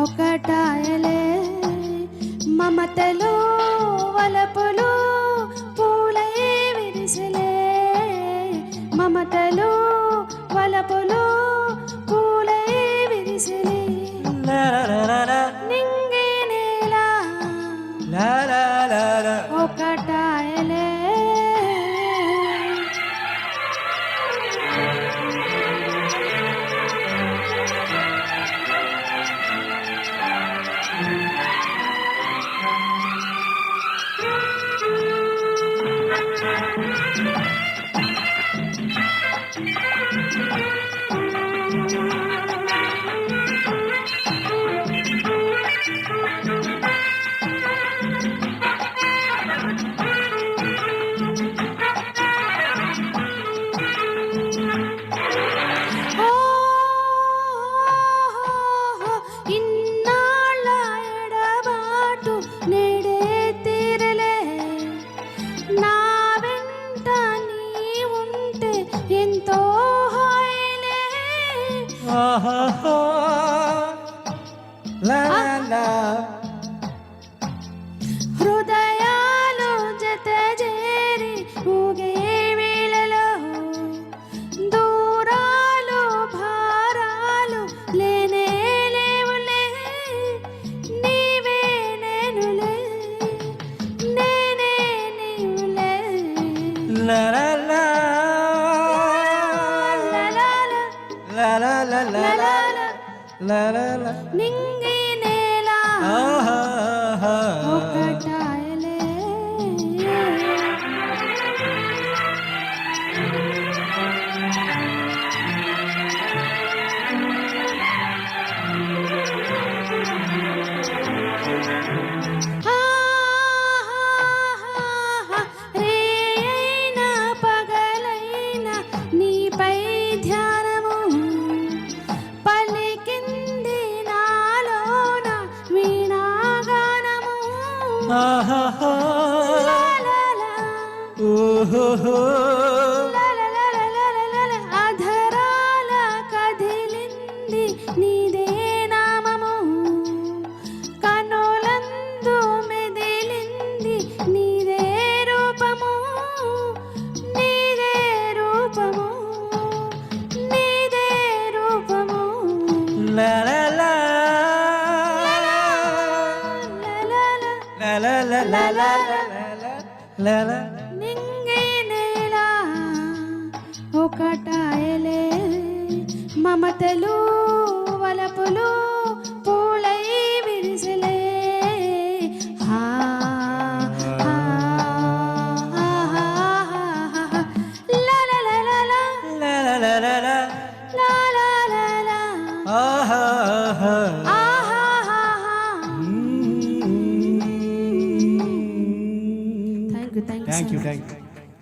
ఒకటాయలే మమతలు వలపులు పూలే విరిసలే మమతలు వలపులు పూలే విరిసలే నింగి నేల ఒకటాయలే హృదయాలు జత చేరి ఊగే వేళలో దూరాలు భారాలు లేనే లేవులే నీవే నేనులే నేనే నీవులే నింగి నేల ఒకటాయలే రేయైనా పగలైనా నీపై ధ్యానము పలికింది నాలోన వీణాగానము అధరాల కదిలింది నీదే నామము కనులందు మెదిలింది నీదే రూపము నీదే రూపము నీదే రూపము నింగి నేల ఒకటాయలే మమతలు